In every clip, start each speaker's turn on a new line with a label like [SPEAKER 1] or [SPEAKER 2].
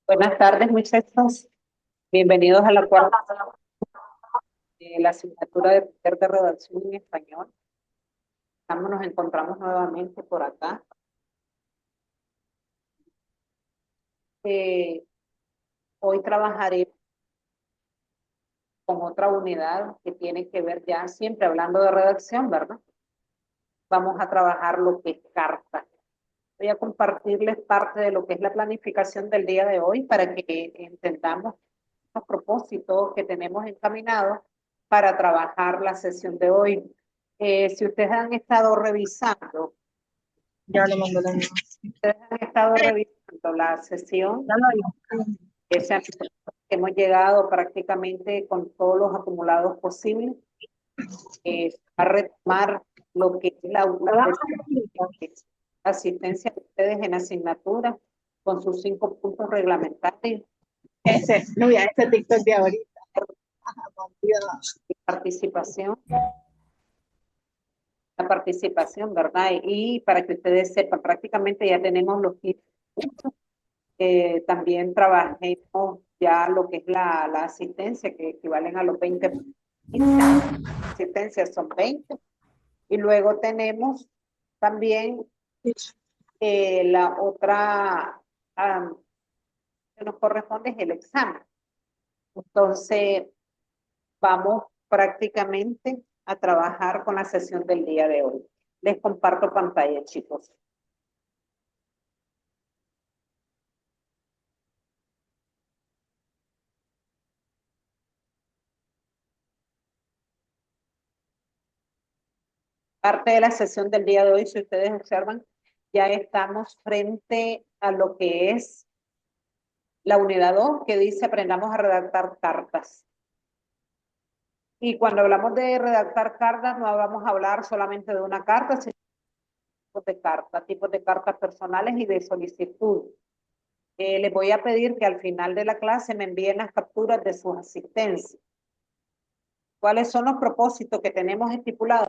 [SPEAKER 1] Buenas tardes, muchachos. Bienvenidos a la cuarta de la asignatura de taller de redacción en español. Nos encontramos nuevamente por acá. Eh, Hoy trabajaré con otra unidad que tiene que ver ya siempre hablando de redacción, ¿verdad? Vamos a trabajar lo que es carta. Voy a compartirles parte de lo que es la planificación del día de hoy para que entendamos los propósitos que tenemos encaminados para trabajar la sesión de hoy. Si ustedes han estado revisando,
[SPEAKER 2] Ya lo mandó la misma.
[SPEAKER 1] ustedes han estado revisando la sesión,
[SPEAKER 2] Ya lo vi.
[SPEAKER 1] que hemos llegado prácticamente con todos los acumulados posibles, a retomar lo que es la asistencia de ustedes en asignatura con sus 5 puntos reglamentarios.
[SPEAKER 2] No, ya ese TikTok de ahorita.
[SPEAKER 1] Participación. La participación, ¿verdad? Y para que ustedes sepan, prácticamente ya tenemos los kits. También trabajemos ya lo que es la asistencia, que equivalen a los 20. Asistencias son 20. Y luego tenemos también la otra que nos corresponde es el examen. Entonces, vamos prácticamente a trabajar con la sesión del día de hoy. Les comparto pantalla, chicos. Parte de la sesión del día de hoy, si ustedes observan, ya estamos frente a lo que es la unidad 2, que dice aprendamos a redactar cartas. Y cuando hablamos de redactar cartas, no vamos a hablar solamente de una carta, sino tipos de cartas personales y de solicitud. Les voy a pedir que al final de la clase me envíen las capturas de sus asistencias. ¿Cuáles son los propósitos que tenemos estipulados?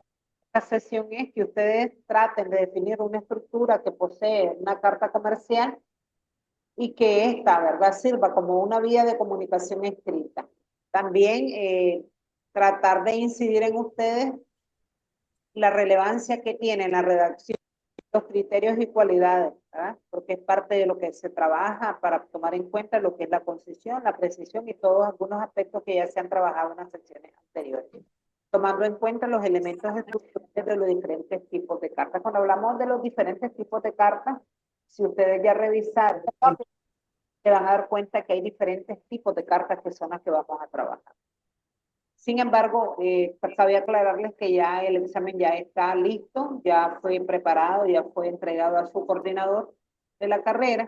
[SPEAKER 1] Esta sesión es que ustedes traten de definir una estructura que posee una carta comercial y que esta, ¿verdad?, sirva como una vía de comunicación escrita. También tratar de incidir en ustedes la relevancia que tiene la redacción, los criterios y cualidades, ¿verdad? Porque es parte de lo que se trabaja para tomar en cuenta lo que es la concisión, la precisión y todos algunos aspectos que ya se han trabajado en las secciones anteriores, tomando en cuenta los elementos estructurales de los diferentes tipos de cartas. Cuando hablamos de los diferentes tipos de cartas, si ustedes ya revisaron, se van a dar cuenta que hay diferentes tipos de cartas que son las que vamos a trabajar. Sin embargo, cabe aclararles que ya el examen ya está listo, ya fue preparado, ya fue entregado a su coordinador de la carrera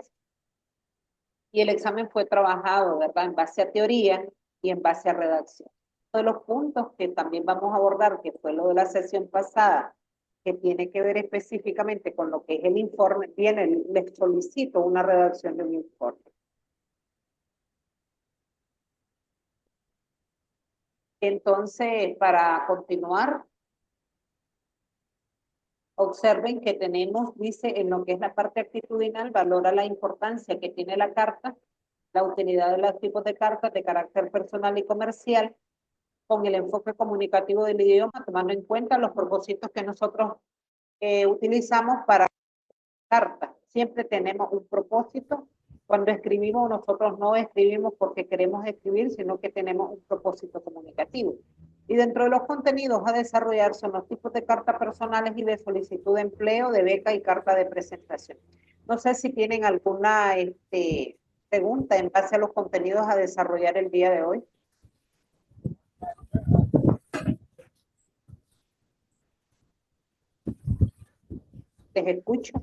[SPEAKER 1] y el examen fue trabajado, ¿verdad?, en base a teoría y en base a redacción. Uno de los puntos que también vamos a abordar, que fue lo de la sesión pasada, que tiene que ver específicamente con lo que es el informe, les solicito una redacción de un informe. Entonces, para continuar, observen que tenemos, dice, en lo que es la parte actitudinal, valora la importancia que tiene la carta la utilidad de los tipos de cartas de carácter personal y comercial con el enfoque comunicativo del idioma, tomando en cuenta los propósitos que nosotros utilizamos para cartas. Siempre tenemos un propósito. Cuando escribimos, nosotros no escribimos porque queremos escribir, sino que tenemos un propósito comunicativo. Y dentro de los contenidos a desarrollar son los tipos de cartas personales y de solicitud de empleo, de beca y carta de presentación. No sé si tienen alguna pregunta en base a los contenidos a desarrollar el día de hoy. Les escucho.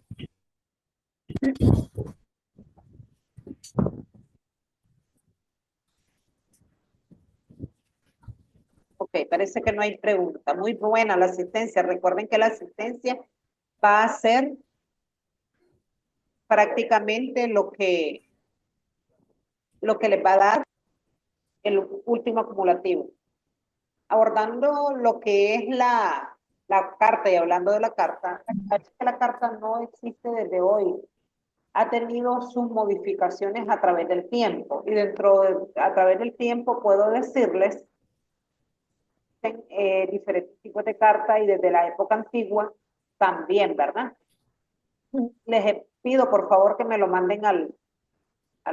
[SPEAKER 1] Ok, parece que no hay pregunta. Muy buena la asistencia. Recuerden que la asistencia va a ser prácticamente lo que les va a dar el último acumulativo. Abordando lo que es la carta y hablando de la carta no existe desde hoy. Ha tenido sus modificaciones a través del tiempo y a través del tiempo puedo decirles diferentes tipos de cartas y desde la época antigua también, ¿verdad? Les pido por favor que me lo manden al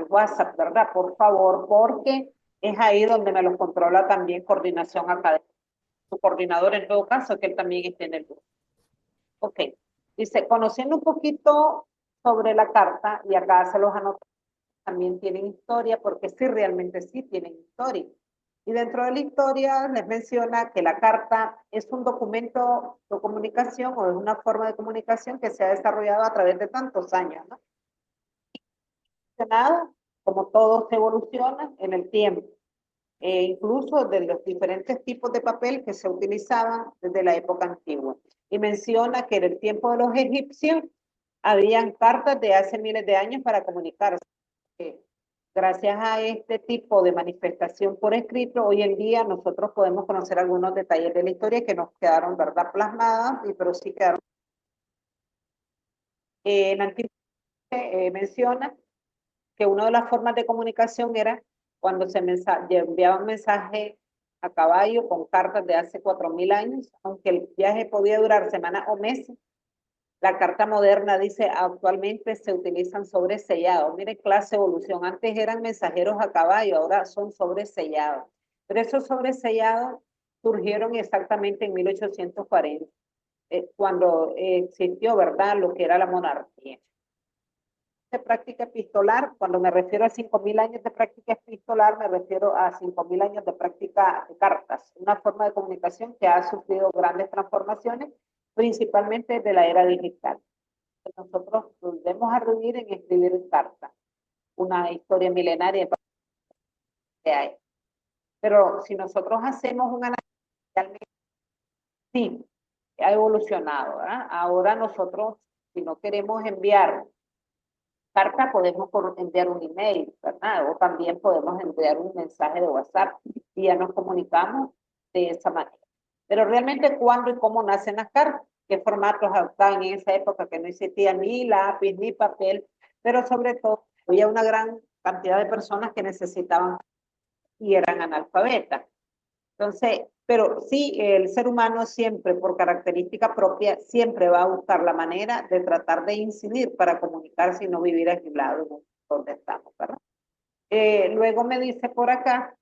[SPEAKER 1] WhatsApp, ¿verdad? Por favor, porque es ahí donde me los controla también coordinación académica. Su coordinador en todo caso, que él también esté en el grupo. Ok. Dice, conociendo un poquito sobre la carta, y acá se los anoto, también tienen historia, porque sí, realmente sí tienen historia. Y dentro de la historia les menciona que la carta es un documento de comunicación o es una forma de comunicación que se ha desarrollado a través de tantos años, ¿no? Como todo se evoluciona en el tiempo, incluso de los diferentes tipos de papel que se utilizaban desde la época antigua. Y menciona que en el tiempo de los egipcios habían cartas de hace miles de años para comunicarse. Gracias a este tipo de manifestación por escrito, hoy en día nosotros podemos conocer algunos detalles de la historia que nos quedaron, ¿verdad?, plasmadas, pero sí quedaron. En antiguo menciona que una de las formas de comunicación era cuando se enviaban mensajes a caballo con cartas de hace 4.000 años, aunque el viaje podía durar semanas o meses. La carta moderna dice, actualmente se utilizan sobresellados. Miren, clase evolución. Antes eran mensajeros a caballo, ahora son sobresellados. Pero esos sobresellados surgieron exactamente en 1840, cuando existió, ¿verdad?, lo que era la monarquía. De práctica epistolar, cuando me refiero a 5.000 años de práctica epistolar, me refiero a 5.000 años de práctica de cartas, una forma de comunicación que ha sufrido grandes transformaciones, principalmente desde la era digital. Nosotros volvemos a reunir en escribir cartas, una historia milenaria que hay. Pero si nosotros hacemos un análisis, sí, ha evolucionado, ¿verdad? Ahora nosotros, si no queremos enviar carta, podemos enviar un email, ¿verdad? O también podemos enviar un mensaje de WhatsApp y ya nos comunicamos de esa manera. Pero realmente, ¿cuándo y cómo nacen las cartas? ¿Qué formatos adoptaban en esa época que no existía ni lápiz ni papel? Pero sobre todo, había una gran cantidad de personas que necesitaban y eran analfabetas. Entonces, pero sí, el ser humano siempre, por característica propia, siempre va a buscar la manera de tratar de incidir para comunicarse y no vivir aislado donde estamos, ¿verdad? Luego me dice por acá,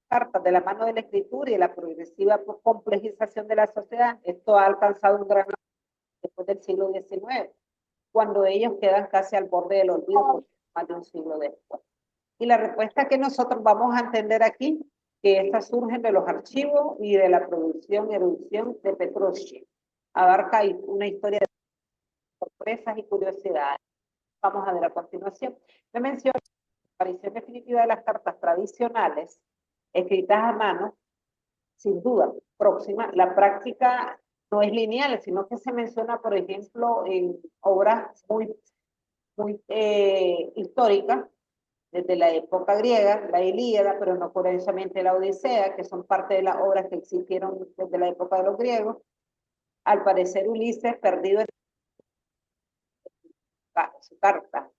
[SPEAKER 1] cartas de la mano de la escritura y la progresiva complejización de la sociedad. Esto ha alcanzado un gran después del siglo XIX, cuando ellos quedan casi al borde del olvido, más de un siglo después. Y la respuesta que nosotros vamos a entender aquí, que estas surgen de los archivos y de la producción y erudición de Petrovich. Abarca una historia de sorpresas y curiosidades. Vamos a ver a continuación. Me menciona la aparición definitiva de las cartas tradicionales, escritas a mano, sin duda, próxima. La práctica no es lineal, sino que se menciona, por ejemplo, en obras muy históricas, desde la época griega, la Ilíada, pero no curiosamente la Odisea, que son parte de las obras que existieron desde la época de los griegos. Al parecer, Ulises, perdido en su carta,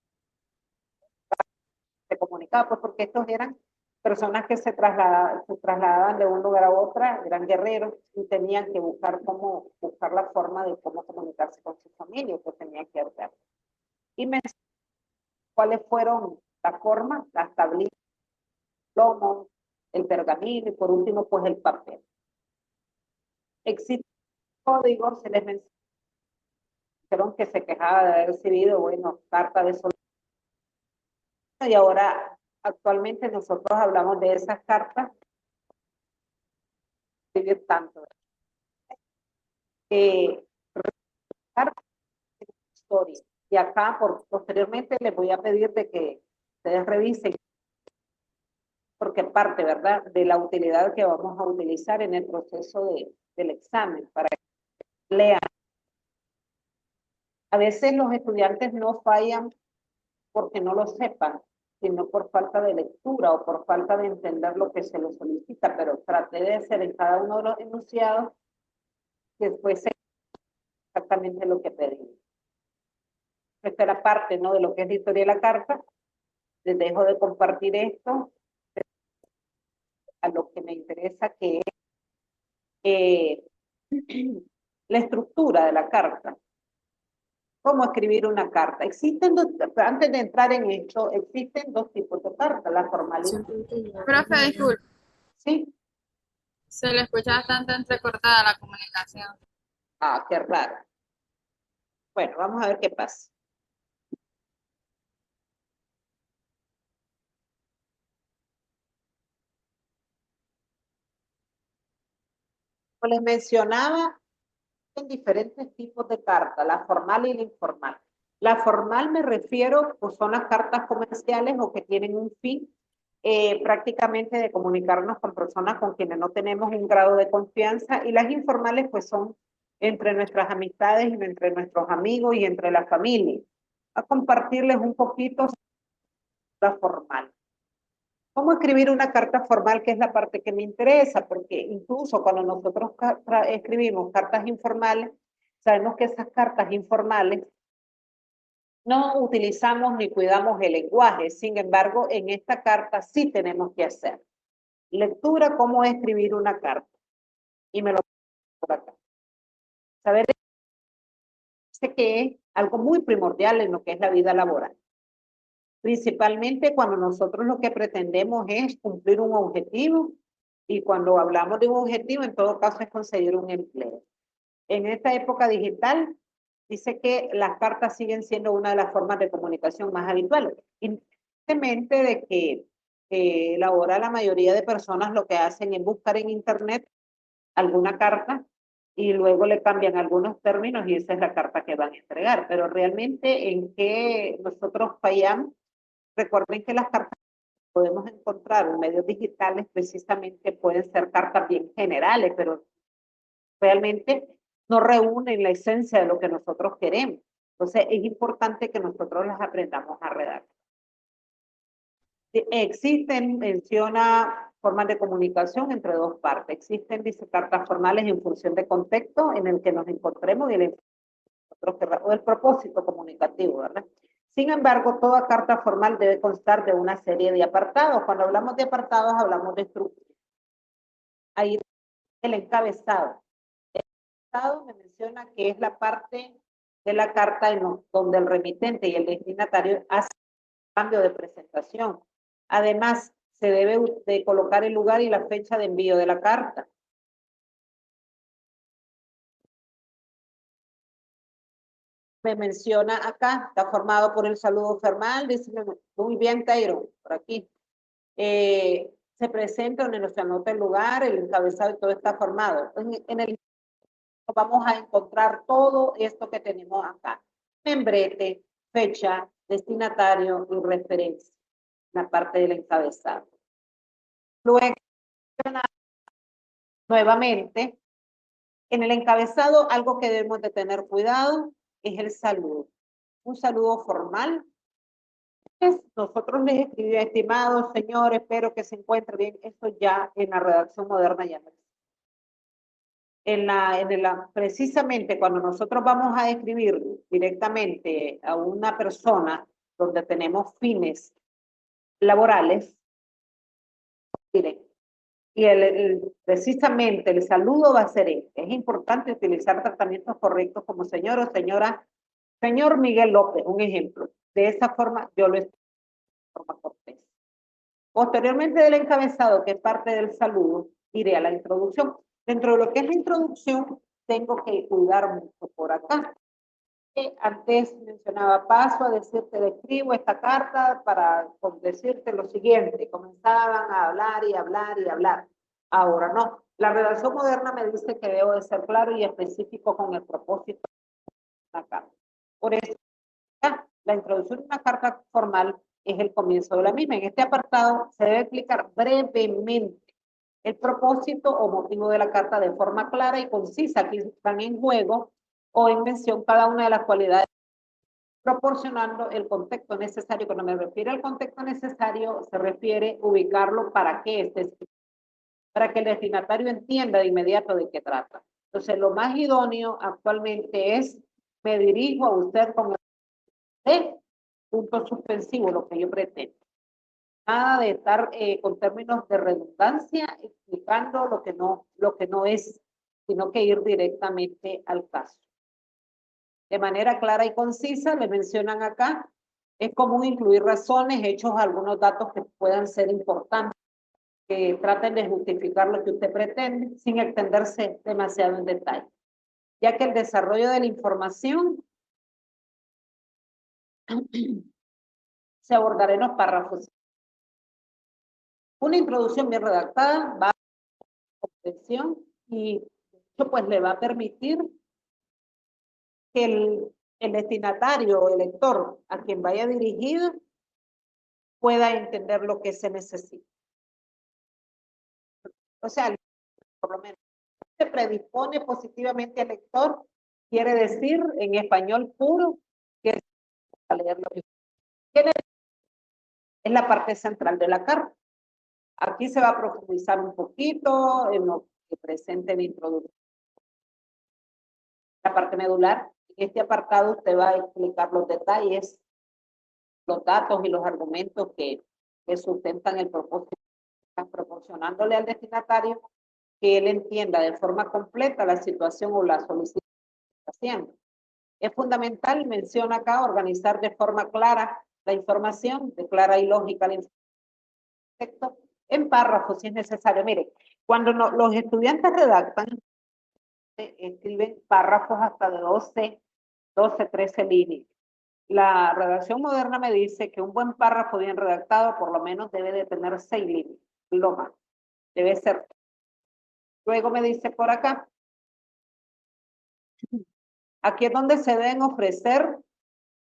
[SPEAKER 1] se comunicaba, pues porque estos eran personas que se trasladaban de un lugar a otro, eran guerreros y tenían que buscar la forma de cómo comunicarse con su familia, pues tenían que hacer. Y me cuáles fueron las formas, las tablitas, el plomo, el pergamino y por último, pues el papel. Existen códigos, se les mencionaron que se quejaba de haber recibido, bueno, carta de solicitud y ahora actualmente nosotros hablamos de esas cartas escribir tanto. Cartas de historia. Y acá posteriormente les voy a pedir de que ustedes revisen porque parte, ¿verdad?, de la utilidad que vamos a utilizar en el proceso del examen para que lean. A veces los estudiantes no fallan porque no lo sepan, sino por falta de lectura o por falta de entender lo que se les solicita, pero traté de hacer en cada uno de los enunciados que fuese exactamente lo que pedí. Esta era parte, ¿no?, de lo que es la historia de la carta. Les dejo de compartir esto a lo que me interesa, que es la estructura de la carta. ¿Cómo escribir una carta? Antes de entrar en esto, existen dos tipos de cartas, la formal y...
[SPEAKER 3] Profe, disculpe,
[SPEAKER 1] Sí.
[SPEAKER 3] se le escucha bastante entrecortada la comunicación.
[SPEAKER 1] Ah, qué raro. Bueno, vamos a ver qué pasa. Como les mencionaba, en diferentes tipos de cartas, la formal y la informal. La formal me refiero, pues son las cartas comerciales o que tienen un fin prácticamente de comunicarnos con personas con quienes no tenemos un grado de confianza, y las informales pues son entre nuestras amistades, entre nuestros amigos y entre la familia. A compartirles un poquito la formal. ¿Cómo escribir una carta formal? Que es la parte que me interesa, porque incluso cuando nosotros escribimos cartas informales, sabemos que esas cartas informales no utilizamos ni cuidamos el lenguaje. Sin embargo, en esta carta sí tenemos que hacer lectura, cómo escribir una carta. Y me lo por acá. Saber que es algo muy primordial en lo que es la vida laboral. Principalmente cuando nosotros lo que pretendemos es cumplir un objetivo, y cuando hablamos de un objetivo, en todo caso es conseguir un empleo. En esta época digital, dice que las cartas siguen siendo una de las formas de comunicación más habituales. Independientemente de que ahora la mayoría de personas lo que hacen es buscar en internet alguna carta y luego le cambian algunos términos y esa es la carta que van a entregar. Pero realmente en que nosotros fallamos, recuerden que las cartas que podemos encontrar en medios digitales precisamente pueden ser cartas bien generales, pero realmente no reúnen la esencia de lo que nosotros queremos. Entonces es importante que nosotros las aprendamos a redactar. Existen, menciona, formas de comunicación entre dos partes. Existen, dice, cartas formales en función de contexto en el que nos encontremos y el propósito comunicativo, ¿verdad? Sin embargo, toda carta formal debe constar de una serie de apartados. Cuando hablamos de apartados, hablamos de estructura. Ahí el encabezado. El encabezado me menciona que es la parte de la carta donde el remitente y el destinatario hacen cambio de presentación. Además, se debe de colocar el lugar y la fecha de envío de la carta. Me menciona acá, está formado por el saludo formal, dice muy bien, Tairo, por aquí. Se presenta donde se anota el lugar, el encabezado y todo está formado. En el vamos a encontrar todo esto que tenemos acá. Membrete, fecha, destinatario y referencia. La parte del encabezado. Luego, nuevamente, en el encabezado, algo que debemos de tener cuidado es el saludo. Un saludo formal. Nosotros les escribimos, estimados señores, espero que se encuentre bien. Esto ya en la redacción moderna ya no es. Precisamente cuando nosotros vamos a escribir directamente a una persona donde tenemos fines laborales directos. Y precisamente el saludo va a ser este. Es importante utilizar tratamientos correctos como señor o señora, señor Miguel López, un ejemplo. De esa forma yo lo estoy de forma cortés. Posteriormente del encabezado, que es parte del saludo, iré a la introducción. Dentro de lo que es la introducción, tengo que cuidar mucho por acá. Antes mencionaba, paso a decirte, describo esta carta para decirte lo siguiente. Comenzaban a hablar y hablar y hablar. Ahora no. La redacción moderna me dice que debo de ser claro y específico con el propósito de la carta. Por eso, la introducción de una carta formal es el comienzo de la misma. En este apartado se debe explicar brevemente el propósito o motivo de la carta de forma clara y concisa. Aquí están en juego o en mención cada una de las cualidades, proporcionando el contexto necesario. Cuando me refiero al contexto necesario, se refiere ubicarlo para qué esté escrito, para que el destinatario entienda de inmediato de qué trata. Entonces, lo más idóneo actualmente es, me dirijo a usted con el punto suspensivo, lo que yo pretendo. Nada de estar con términos de redundancia explicando lo que no es, sino que ir directamente al caso. De manera clara y concisa, le mencionan acá, es común incluir razones, hechos, algunos datos que puedan ser importantes, que traten de justificar lo que usted pretende, sin extenderse demasiado en detalle, ya que el desarrollo de la información se abordará en los párrafos. Una introducción bien redactada va a comprensión y esto pues le va a permitir que el destinatario o el lector a quien vaya dirigido pueda entender lo que se necesita. O sea, por lo menos se predispone positivamente al lector, quiere decir en español puro que a leer lo que es la parte central de la carta. Aquí se va a profundizar un poquito en lo que presenta en la introducción. La parte medular, en este apartado usted va a explicar los detalles, los datos y los argumentos que sustentan el propósito, proporcionándole al destinatario que él entienda de forma completa la situación o la solicitud que está haciendo. Es fundamental, menciona acá, organizar de forma clara la información, de clara y lógica la información, en párrafos si es necesario. Mire, cuando los estudiantes redactan, escriben párrafos hasta de 12, 13 líneas. La redacción moderna me dice que un buen párrafo bien redactado por lo menos debe de tener 6 líneas, lo más. Debe ser. Luego me dice por acá, aquí es donde se deben ofrecer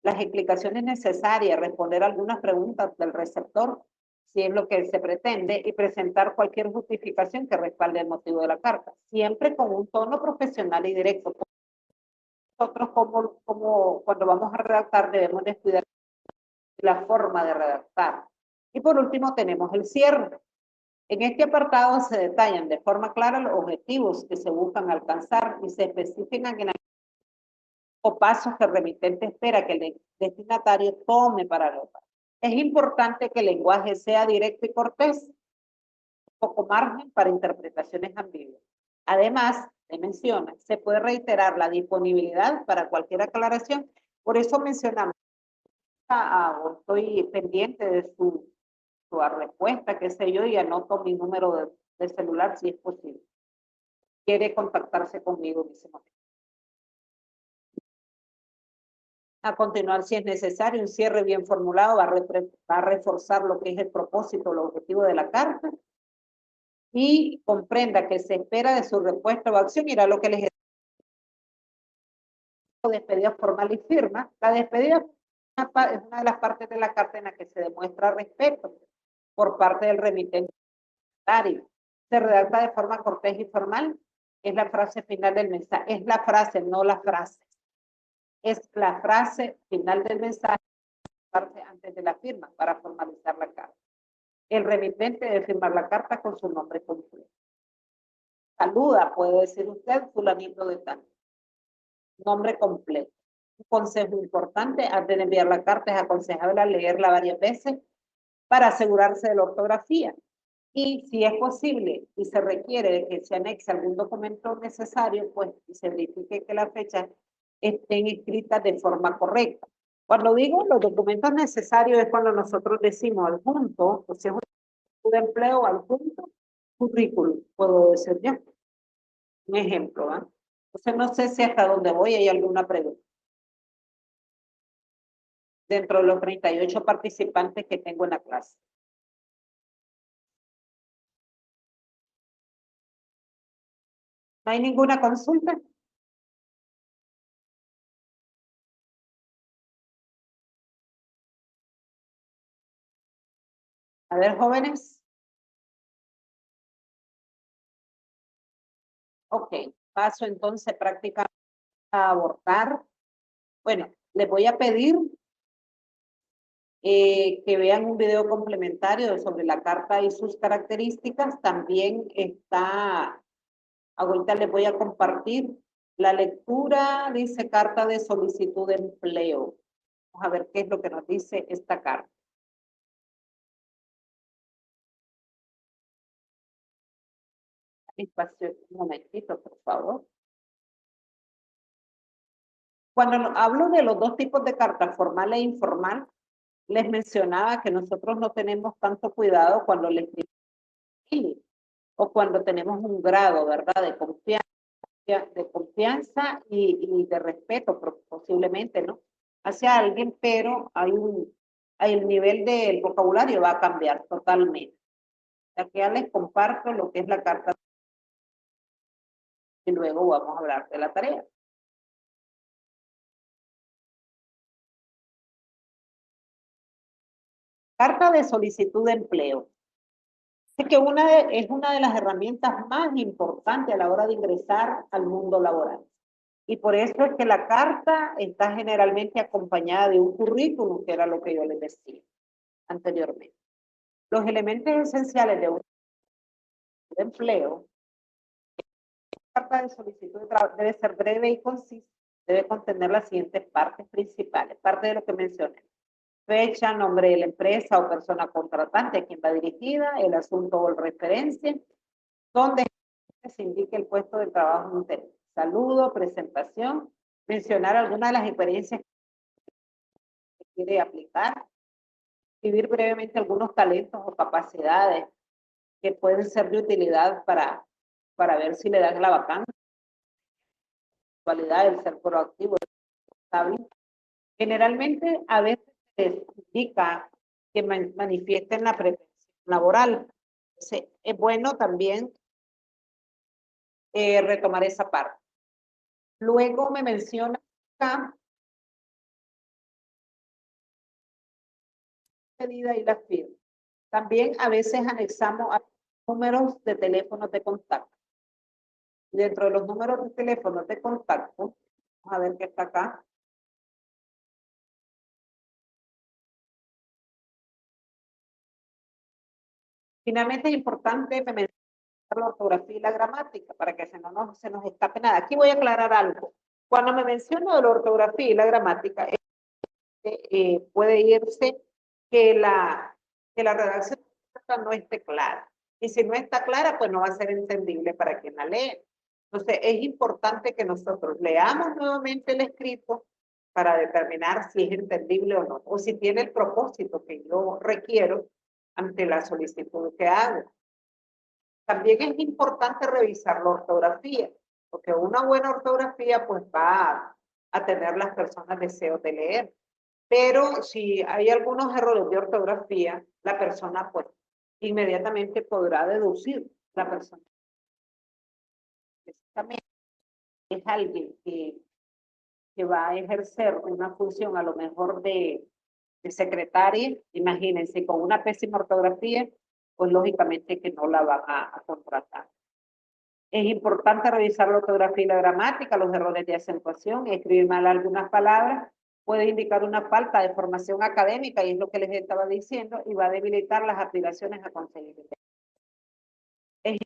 [SPEAKER 1] las explicaciones necesarias, responder algunas preguntas del receptor, si es lo que se pretende, y presentar cualquier justificación que respalde el motivo de la carta, siempre con un tono profesional y directo. Nosotros como cuando vamos a redactar debemos descuidar la forma de redactar. Y por último tenemos el cierre. En este apartado se detallan de forma clara los objetivos que se buscan alcanzar y se especifican en o pasos que el remitente espera que el destinatario tome para lograr. Es importante que el lenguaje sea directo y cortés, poco margen para interpretaciones ambiguas. Además, se menciona, se puede reiterar la disponibilidad para cualquier aclaración, por eso mencionamos, estoy pendiente de su respuesta, qué sé yo, y anoto mi número de celular si es posible. Quiere contactarse conmigo en ese momento. A continuar, si es necesario, un cierre bien formulado va a reforzar lo que es el propósito, el objetivo de la carta y comprenda que se espera de su respuesta o acción. Mira lo que les despedida formal y firma. La despedida es una de las partes de la carta en la que se demuestra respeto por parte del remitente. Se redacta de forma cortés y formal. Es la frase final del mensaje. Es la frase, no la frase. Es la frase final del mensaje antes de la firma para formalizar la carta. El remitente debe firmar la carta con su nombre completo. Saluda, puede decir usted, fulanito de tal. Nombre completo. Un consejo importante antes de enviar la carta es aconsejable leerla varias veces para asegurarse de la ortografía. Y si es posible y se requiere de que se anexe algún documento necesario, pues se verifique que las fechas estén escritas de forma correcta. Cuando digo los documentos necesarios es cuando nosotros decimos adjunto, o sea, un de empleo adjunto, currículum, puedo decir yo. Un ejemplo, ¿verdad? Entonces no sé si hasta dónde voy hay alguna pregunta. Dentro de los 38 participantes que tengo en la clase. ¿No hay ninguna consulta? A ver, jóvenes. Ok, paso entonces prácticamente a abordar. Bueno, les voy a pedir que vean un video complementario sobre la carta y sus características. También está, ahorita les voy a compartir la lectura, dice carta de solicitud de empleo. Vamos a ver qué es lo que nos dice esta carta. Espacio, un momentito, por favor. Cuando hablo de los dos tipos de cartas, formal e informal, les mencionaba que nosotros no tenemos tanto cuidado cuando le escribimos o cuando tenemos un grado, ¿verdad? De confianza y de respeto, posiblemente, ¿no? Hacia alguien, pero el nivel del vocabulario va a cambiar totalmente. Aquí ya les comparto lo que es la carta y luego vamos a hablar de la tarea. Carta de solicitud de empleo. Es que es una de las herramientas más importantes a la hora de ingresar al mundo laboral. Y por eso es que la carta está generalmente acompañada de un currículum, que era lo que yo les decía anteriormente. Los elementos esenciales de un empleo, la carta de solicitud de trabajo debe ser breve y concisa, debe contener las siguientes partes principales, parte de lo que mencioné. Fecha, nombre de la empresa o persona contratante a quien va dirigida, el asunto o referencia, donde se indique el puesto de trabajo interno. Saludo, presentación, mencionar algunas de las experiencias que quiere aplicar, escribir brevemente algunos talentos o capacidades que pueden ser de utilidad para ver si le dan la vacante, cualidad del ser proactivo, responsable. Generalmente a veces se indica que manifiesten la preferencia laboral. Entonces, es bueno también retomar esa parte. Luego me menciona acá medida y la firma. También a veces anexamos números de teléfonos de contacto. Dentro de los números de teléfonos de contacto, vamos a ver qué está acá. Finalmente es importante mencionar la ortografía y la gramática para que se nos escape nada. Aquí voy a aclarar algo. Cuando me menciono de la ortografía y la gramática, puede irse que la redacción no esté clara. Y si no está clara, pues no va a ser entendible para quien la lee. Entonces, es importante que nosotros leamos nuevamente el escrito para determinar si es entendible o no, o si tiene el propósito que yo requiero ante la solicitud que hago. También es importante revisar la ortografía, porque una buena ortografía pues va a tener las personas deseos de leer. Pero si hay algunos errores de ortografía, la persona pues inmediatamente podrá deducir la persona. Es alguien que va a ejercer una función a lo mejor de secretaria, imagínense, con una pésima ortografía, pues lógicamente que no la van a contratar. Es importante revisar la ortografía y la gramática, los errores de acentuación, escribir mal algunas palabras, puede indicar una falta de formación académica, y es lo que les estaba diciendo, y va a debilitar las aspiraciones a conseguir. Es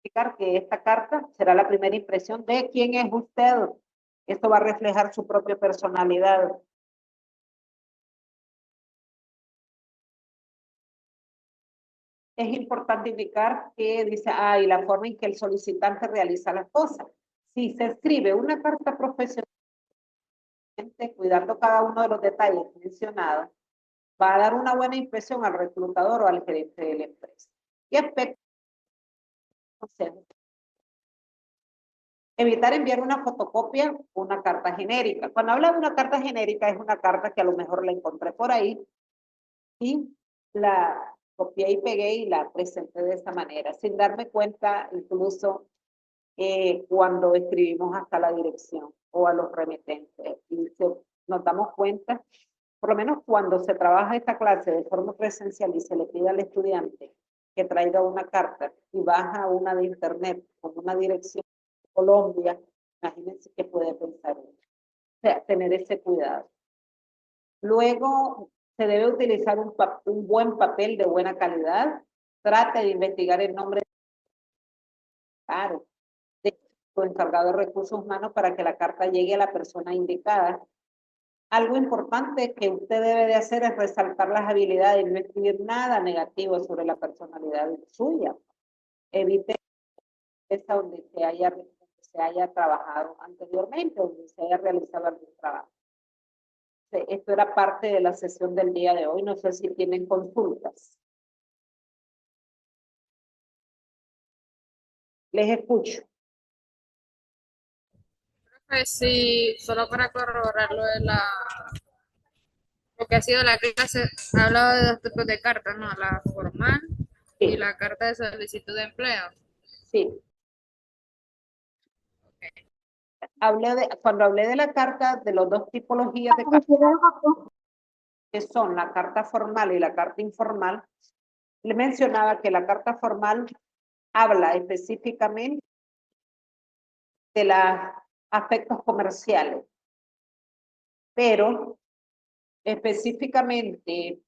[SPEAKER 1] indicar que esta carta será la primera impresión de quién es usted. Esto va a reflejar su propia personalidad. es importante indicar que dice, y la forma en que el solicitante realiza las cosas. Si se escribe una carta profesional, cuidando cada uno de los detalles mencionados, va a dar una buena impresión al reclutador o al gerente de la empresa. ¿Qué aspectos? Evitar enviar una fotocopia o una carta genérica. Cuando habla de una carta genérica, es una carta que a lo mejor la encontré por ahí y la copié y pegué y la presenté de esta manera, sin darme cuenta incluso cuando escribimos hasta la dirección o a los remitentes. Y nos damos cuenta, por lo menos cuando se trabaja esta clase de forma presencial y se le pide al estudiante que traiga una carta y baja una de internet con una dirección de Colombia, imagínense que puede pensar uno. O sea, tener ese cuidado. Luego, se debe utilizar un buen papel de buena calidad. Trate de investigar el nombre claro de su encargado de recursos humanos para que la carta llegue a la persona indicada. Algo importante que usted debe de hacer es resaltar las habilidades y no escribir nada negativo sobre la personalidad suya. Evite esa donde se haya trabajado anteriormente, donde se haya realizado algún trabajo. Esto era parte de la sesión del día de hoy. No sé si tienen consultas. Les escucho.
[SPEAKER 3] Pues sí, solo para corroborar lo que ha sido la clase, ha hablado de dos tipos de cartas, ¿no? La formal y
[SPEAKER 1] Sí,
[SPEAKER 3] la carta de solicitud de empleo.
[SPEAKER 1] sí. Cuando hablé de la carta, de las dos tipologías de cartas, que son la carta formal y la carta informal, le mencionaba que la carta formal habla específicamente de los aspectos comerciales, pero específicamente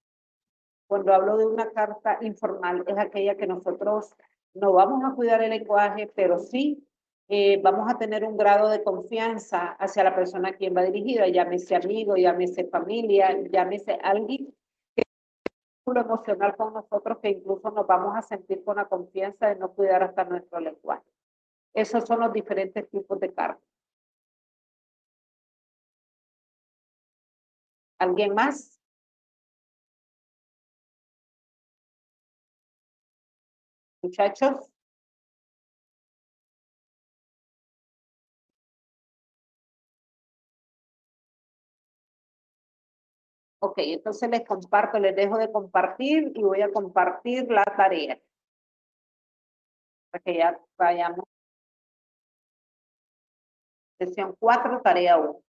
[SPEAKER 1] cuando hablo de una carta informal es aquella que nosotros no vamos a cuidar el lenguaje, pero sí vamos a tener un grado de confianza hacia la persona a quien va dirigida, llámese amigo, llámese familia, llámese alguien lo emocional con nosotros que incluso nos vamos a sentir con la confianza de no cuidar hasta nuestro lenguaje. Esos son los diferentes tipos de cartas. ¿Alguien más? Muchachos. Ok, entonces les comparto, les dejo de compartir y voy a compartir la tarea. Para que ya vayamos. Sesión 4, tarea 1.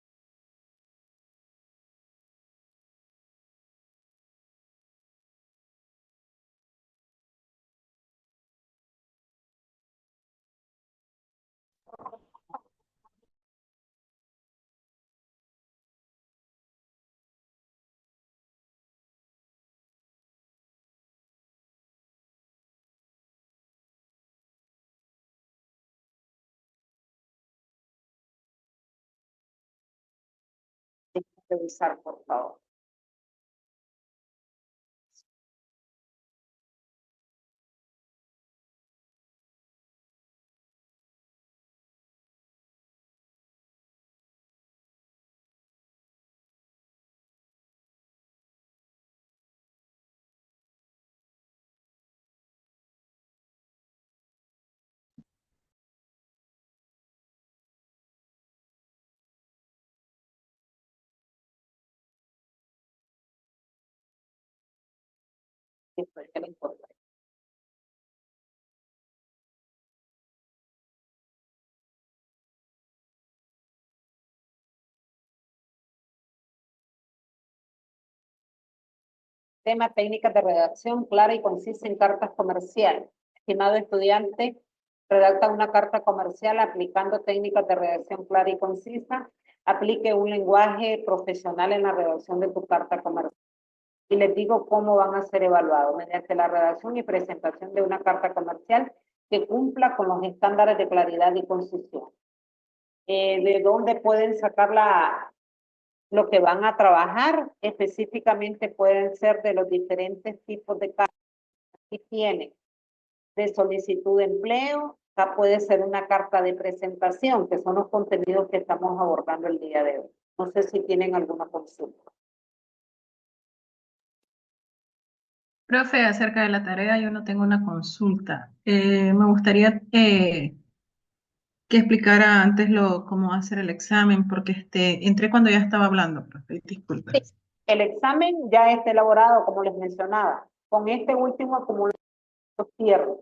[SPEAKER 1] Revisar, por favor. Esto es lo importante. Tema: técnicas de redacción clara y concisa en cartas comerciales. Estimado estudiante, redacta una carta comercial aplicando técnicas de redacción clara y concisa. Aplique un lenguaje profesional en la redacción de tu carta comercial. Y les digo cómo van a ser evaluados: mediante la redacción y presentación de una carta comercial que cumpla con los estándares de claridad y concisión. ¿De dónde pueden sacar lo que van a trabajar? Específicamente pueden ser de los diferentes tipos de cartas Y tiene de solicitud de empleo, acá puede ser una carta de presentación, que son los contenidos que estamos abordando el día de hoy. No sé si tienen alguna consulta.
[SPEAKER 2] Profe, acerca de la tarea, yo no tengo una consulta. Me gustaría que explicara antes cómo hacer el examen, porque entré cuando ya estaba hablando, profe, disculpe.
[SPEAKER 1] Sí, el examen ya está elaborado, como les mencionaba. Con este último acumulado cierro.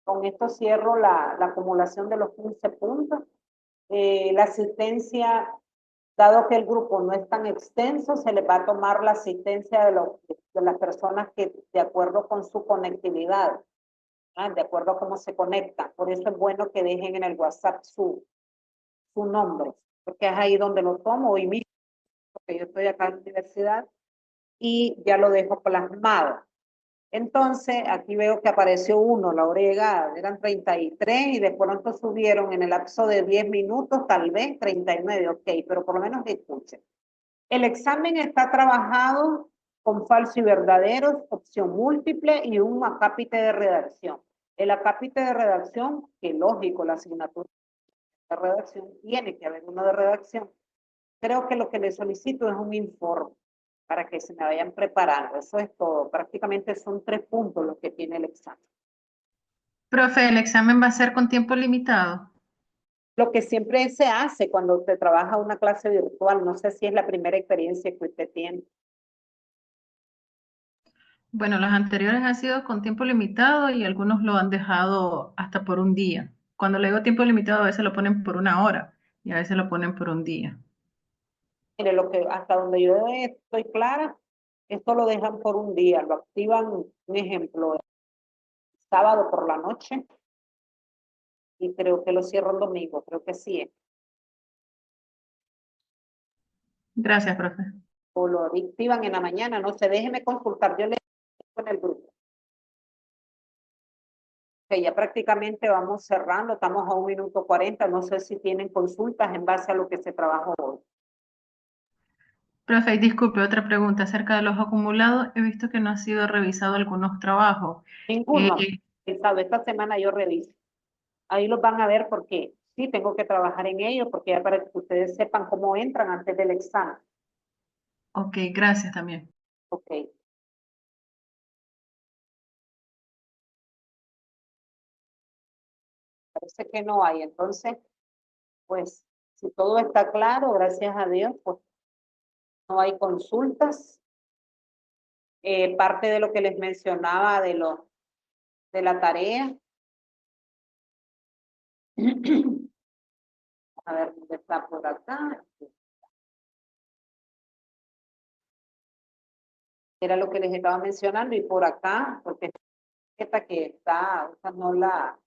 [SPEAKER 1] Con esto cierro la acumulación de los 15 puntos. La asistencia, dado que el grupo no es tan extenso, se les va a tomar la asistencia de las personas que, de acuerdo con su conectividad, de acuerdo a cómo se conectan. Por eso es bueno que dejen en el WhatsApp su nombre, porque es ahí donde lo tomo hoy mismo, porque yo estoy acá en la universidad y ya lo dejo plasmado. Entonces, aquí veo que apareció uno, la hora llegada, eran 33 y de pronto subieron en el lapso de 10 minutos, tal vez 39, ok, pero por lo menos escuchen. El examen está trabajado con falso y verdaderos, opción múltiple y un acápite de redacción. El acápite de redacción, que lógico, la asignatura de redacción, tiene que haber uno de redacción. Creo que lo que le solicito es un informe para que se me vayan preparando. Eso es todo. Prácticamente son 3 puntos los que tiene el examen.
[SPEAKER 2] Profe, ¿el examen va a ser con tiempo limitado?
[SPEAKER 1] Lo que siempre se hace cuando se trabaja una clase virtual, no sé si es la primera experiencia que usted tiene.
[SPEAKER 2] Bueno, los anteriores han sido con tiempo limitado y algunos lo han dejado hasta por un día. Cuando le digo tiempo limitado, a veces lo ponen por una hora y a veces lo ponen por un día.
[SPEAKER 1] Mire, lo que, hasta donde yo estoy clara, esto lo dejan por un día, lo activan, un ejemplo, sábado por la noche y creo que lo cierran domingo, creo que sí.
[SPEAKER 2] Gracias, profe.
[SPEAKER 1] O lo activan en la mañana, no sé, déjeme consultar, yo le digo en el grupo. Que ya prácticamente vamos cerrando, estamos a 1 minuto 40, no sé si tienen consultas en base a lo que se trabajó hoy.
[SPEAKER 2] Profe, y disculpe, otra pregunta acerca de los acumulados. He visto que no ha sido revisado algunos trabajos. Eh,
[SPEAKER 1] Ninguno, esta semana yo reviso. Ahí los van a ver porque sí tengo que trabajar en ello, porque ya para que ustedes sepan cómo entran antes del examen.
[SPEAKER 2] ok, gracias también.
[SPEAKER 1] Ok. Parece que no hay. Entonces, pues, si todo está claro, gracias a Dios, pues no hay consultas. Parte de lo que les mencionaba de la tarea. A ver, ¿dónde está por acá? Era lo que les estaba mencionando y por acá, porque esta que está, esta no la